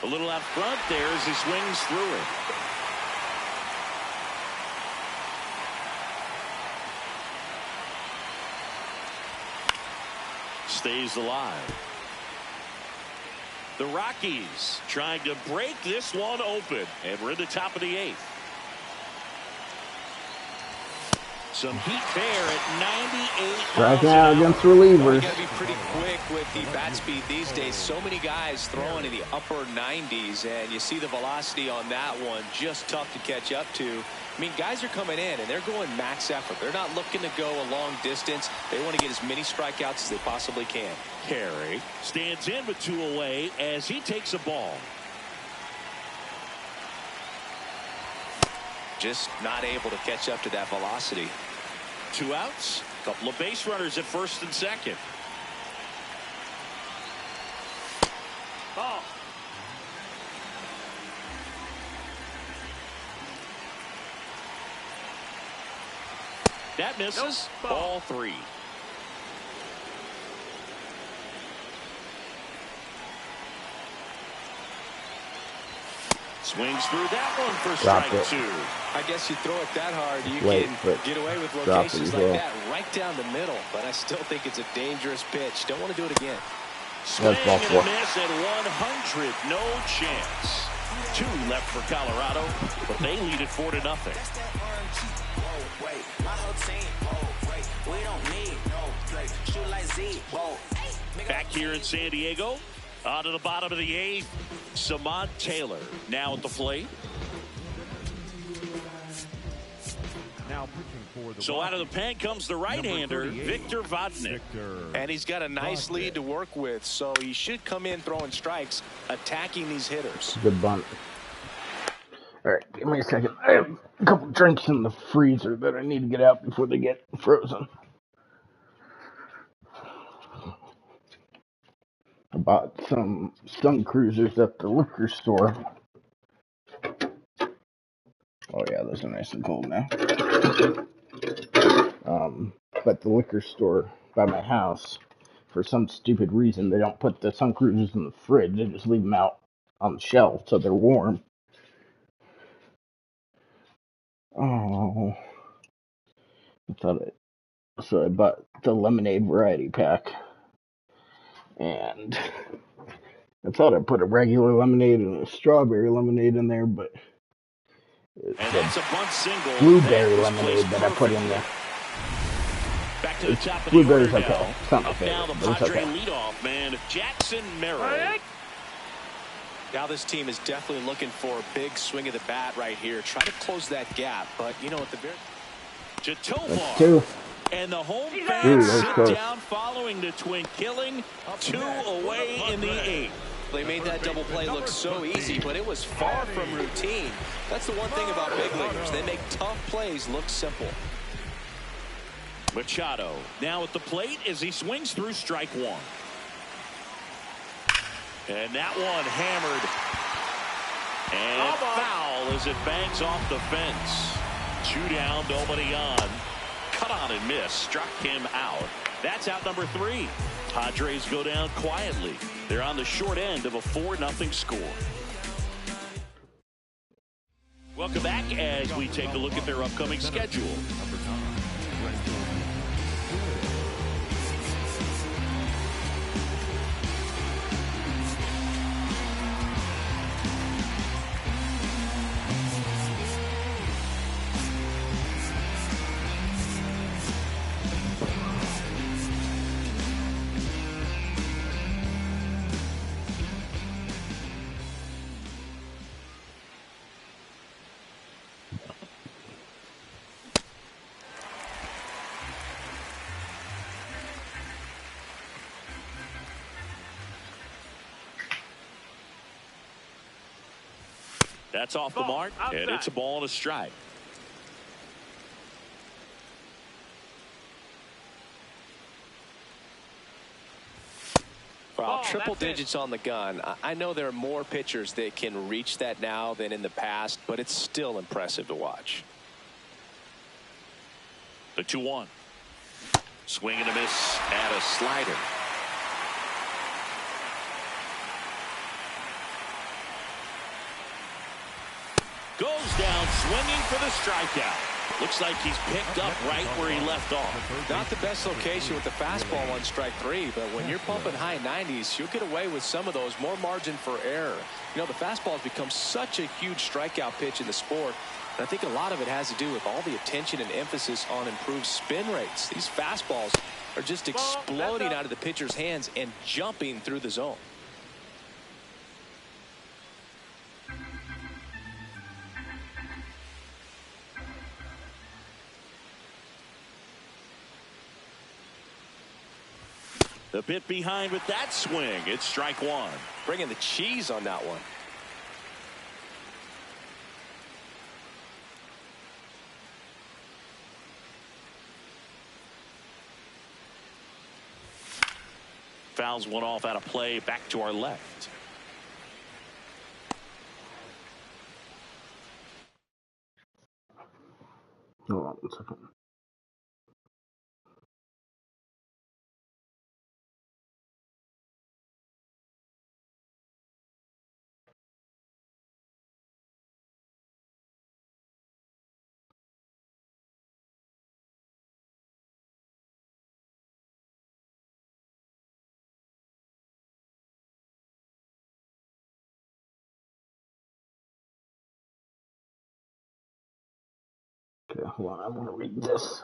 A little out front there as he swings through it. Stays alive. The Rockies trying to break this one open, and we're in the top of the 8th. Some heat there at 98. Striking out against relievers. You got to be pretty quick with the bat speed these days. So many guys throwing in the upper 90s, and you see the velocity on that one. Just tough to catch up to. I mean, guys are coming in, and they're going max effort. They're not looking to go a long distance. They want to get as many strikeouts as they possibly can. Carey stands in with 2 away as he takes a ball. Just not able to catch up to that velocity. 2 outs. Couple of base runners at first and second. Ball. That misses. Nope. Ball 3. Swings through that one for strike 2. I guess you throw it that hard, you Wait, can get away with locations like well. that right down the middle. But I still think it's a dangerous pitch. Don't want to do it again. Swing That's ball and 4. a miss at 100. No chance. 2 left for Colorado, but they lead it 4-0. Back here in San Diego, on to the bottom of the 8th, Samad Taylor now at the plate. Now pitching for the So out of the pen comes the right-hander, Number 38, Victor Vodnik. Victor And he's got a nice Vodnik. lead to work with, so he should come in throwing strikes, attacking these hitters. Good bunt. Alright, give me a second. I have a couple drinks in the freezer that I need to get out before they get frozen. I bought some Sun Cruisers at the liquor store. Oh yeah, those are nice and cold now. But the liquor store by my house, for some stupid reason, they don't put the Sun Cruisers in the fridge. They just leave them out on the shelf so they're warm. Oh, so I bought the lemonade variety pack, and I thought I put a regular lemonade and a strawberry lemonade in there, but it's And that's a bunt single. blueberry That was lemonade placed that I put in there. Back to the top of the Blueberry's order okay. now. It's not my Up now, the favorite, but it's Padre okay. leadoff man, Jackson Merrill. Now this team is definitely looking for a big swing of the bat right here. Try to close that gap, but you know at the very... That's Jatovar. 2. And the home Ooh, fans that's sit close. down following the twin killing. 2 away in the 8th. They made that double play look so easy, but it was far from routine. That's the one thing about big leaguers. They make tough plays look simple. Machado now at the plate as he swings through strike 1. And that one hammered. And foul as it bangs off the fence. 2 down, nobody on. Cut on and miss. Struck him out. That's out number 3. Padres go down quietly. They're on the short end of a 4-0 score. Welcome back as we take a look at their upcoming schedule. Number 9, Brenton. That's off the mark, and it's a ball and a strike. Well, Ball, triple that's it. digits on the gun. I know there are more pitchers that can reach that now than in the past, but it's still impressive to watch. The 2-1. Swing and a miss at a slider. Goes down swinging for the strikeout. Looks like he's picked up right where he left off. Not the best location with the fastball on strike 3, but when you're pumping high 90s, you'll get away with some of those. More margin for error. You know, the fastball has become such a huge strikeout pitch in the sport. And I think a lot of it has to do with all the attention and emphasis on improved spin rates. These fastballs are just exploding out of the pitcher's hands and jumping through the zone. The bit behind with that swing. It's strike 1. Bringing the cheese on that one. Fouls one off out of play, back to our left. Hold on 1 second. Okay, hold on. I want to read this.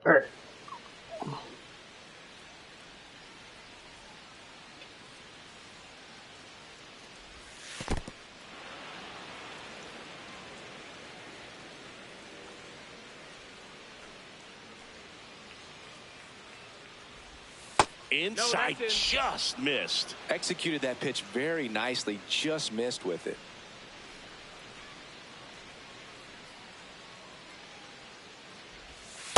All right. Inside, that's in. just missed. Executed that pitch very nicely, just missed with it.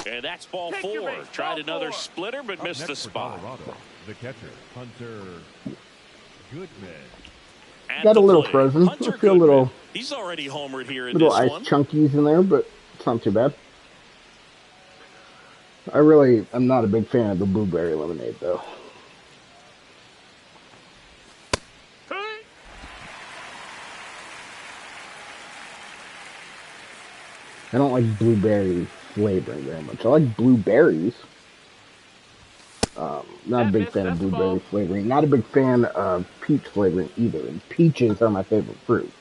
And that's ball Take your 4. base, Tried ball another 4. splitter, but Up missed next the for spot. Colorado, the catcher, Hunter Goodman. At Got a the little plate, frozen. Hunter I feel a Goodman. little He's already homered here in little this ice one. chunkies in there, but it's not too bad. I'm not a big fan of the blueberry lemonade, though. Hey. I don't like blueberry flavoring very much. I like blueberries. Not a big fan of blueberry flavoring. Not a big fan of peach flavoring either. And peaches are my favorite fruit.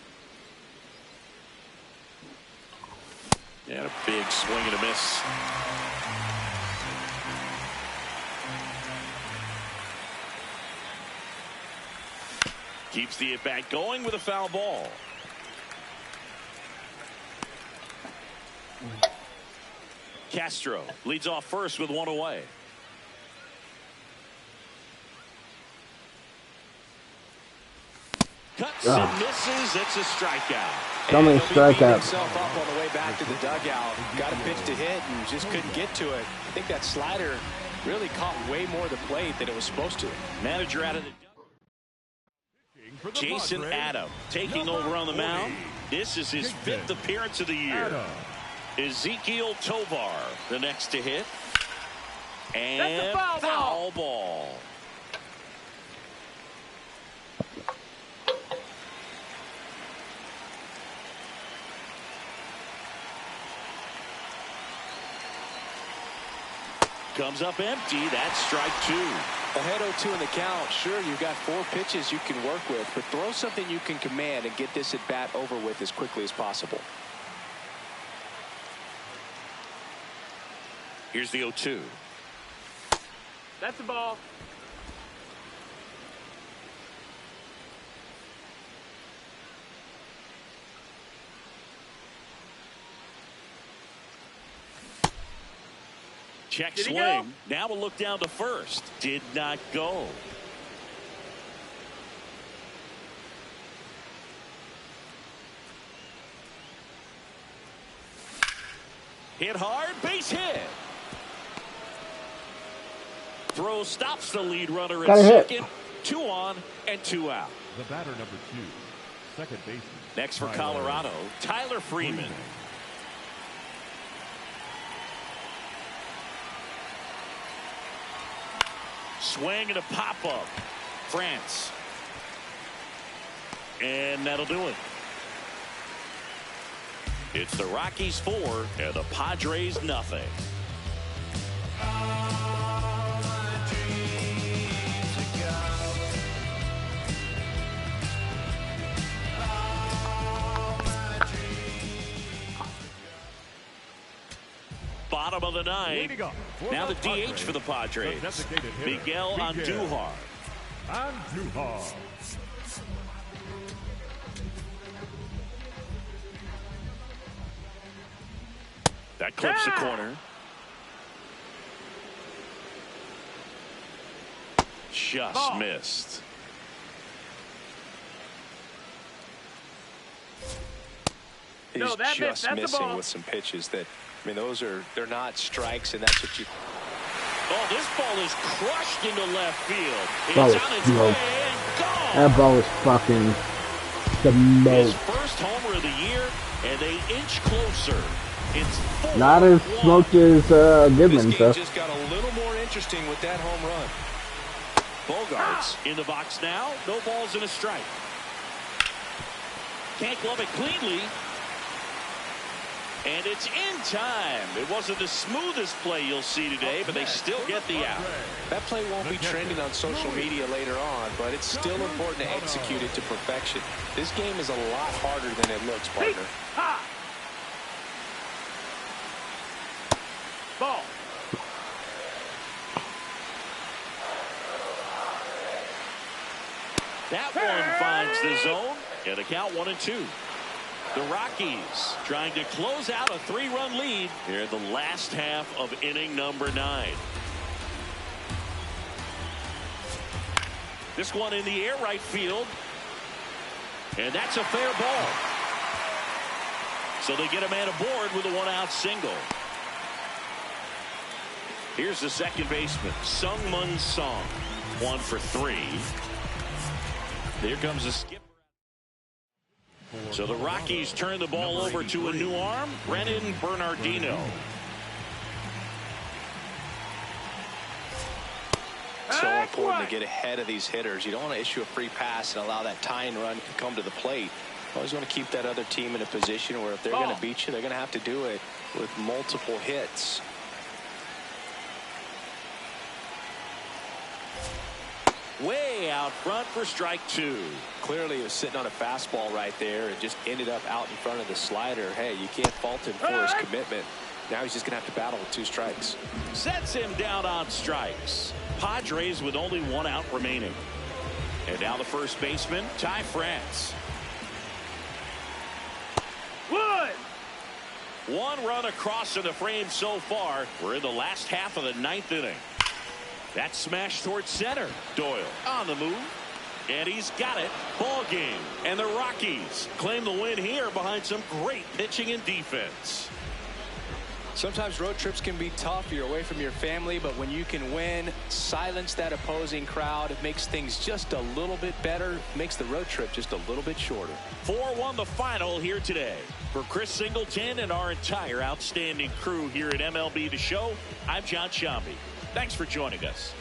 And a big swing and a miss. Keeps the at-bat going with a foul ball. Castro leads off first with 1 away. Cuts and misses. It's a strikeout. So many strikeouts. Himself up on the way back to the dugout. Got a pitch to hit and just couldn't get to it. I think that slider really caught way more of the plate than it was supposed to. Manager out of the Jason Adam taking over on the mound. This is his 5th appearance of the year. Ezekiel Tovar the next to hit. And foul ball. Comes up empty. That's strike 2. Ahead 0-2 in the count. Sure, you've got 4 pitches you can work with, but throw something you can command and get this at bat over with as quickly as possible. Here's the 0-2. That's the ball. Check Did he swing. go? Now we'll look down to first. Did not go. Hit hard, base hit. Throw stops the lead runner at second. 2 on and 2 out. The batter number 2, second baseman. Next for Colorado, Tyler Freeman. Swing and a pop-up. France. And that'll do it. It's the Rockies 4 and the Padres nothing. Bottom of the 9th. Now the DH for the Padres. Miguel Andujar. That clips the corner. Just missed. He's just missing with some pitches that, I mean, they're not strikes, and that's what you. Oh, this ball is crushed into left field. It's on its way and gone. That ball is fucking smoked. His first homer of the year, and they inch closer. It's 4-1. Not as smoked as Goodman. This game just got a little more interesting with that home run. Bogarts in the box now. No balls and a strike. Can't glove it cleanly. And it's in time. It wasn't the smoothest play you'll see today, but they still get the out. That play won't be trending on social media later on, but it's still important to execute it to perfection. This game is a lot harder than it looks, partner. Ball. That one finds the zone, and the count 1-2. The Rockies trying to close out a 3-run lead here in the last half of inning number 9. This one in the air right field. And that's a fair ball. So they get a man aboard with a 1-out single. Here's the second baseman, Sungmun Song. 1 for 3. Here comes the skipper. So the Rockies turn the ball over to a new arm, Brennan Bernardino. So important to get ahead of these hitters. You don't want to issue a free pass and allow that tying run to come to the plate. You always want to keep that other team in a position where if they're going to beat you, they're going to have to do it with multiple hits. Way out front for strike 2. Clearly he was sitting on a fastball right there and just ended up out in front of the slider. Hey, you can't fault him for his commitment. Now he's just going to have to battle with 2 strikes. Sets him down on strikes. Padres with only 1 out remaining. And now the first baseman, Ty France. 1 run across in the frame so far. We're in the last half of the 9th inning. That smash towards center. Doyle on the move. And he's got it. Ball game. And the Rockies claim the win here behind some great pitching and defense. Sometimes road trips can be tough. You're away from your family, but when you can win, silence that opposing crowd, it makes things just a little bit better, makes the road trip just a little bit shorter. 4-1 the final here today. For Chris Singleton and our entire outstanding crew here at MLB The Show, I'm John Shambi. Thanks for joining us.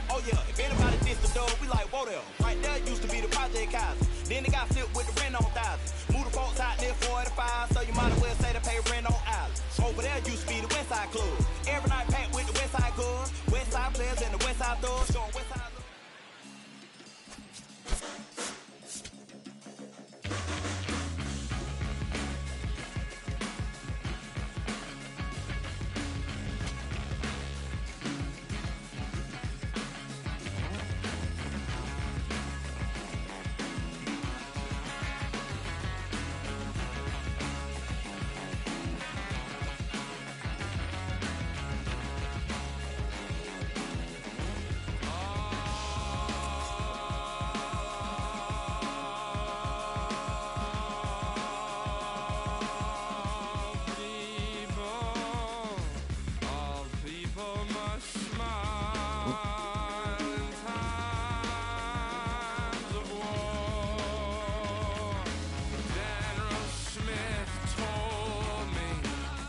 Oh yeah, if anybody dissed the dog, we like, whoa there. Right there used to be the Project Kaiser. Then they got flipped with the rent on thousands. Move the folks out there 45, so you might as well say they pay rent on islands. Over there used to be the West Side Club. Every night packed with the West Side Club. West Side players and the West Side thugs showing West Side.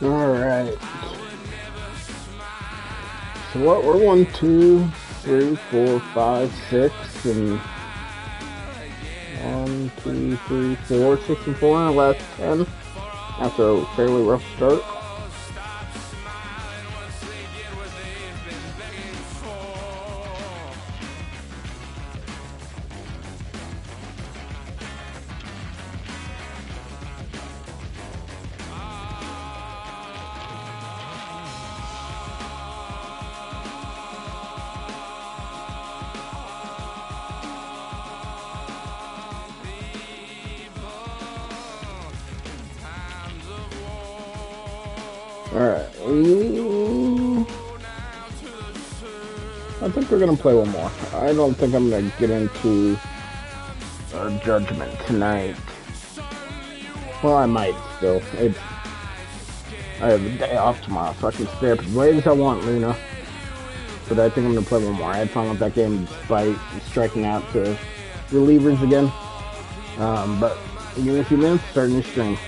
All right. So what? We're 1, 2, 3, 4, 5, 6, and 1, 2, 3, 4, 6, and 4 in the last 10 after a fairly rough start. Alright, I think we're going to play one more. I don't think I'm going to get into our judgment tonight. Well, I might still. I have a day off tomorrow, so I can stay up as late as I want, Luna. But I think I'm going to play one more. I had fun with that game despite striking out to relievers again. But give me a few minutes, start a new stream.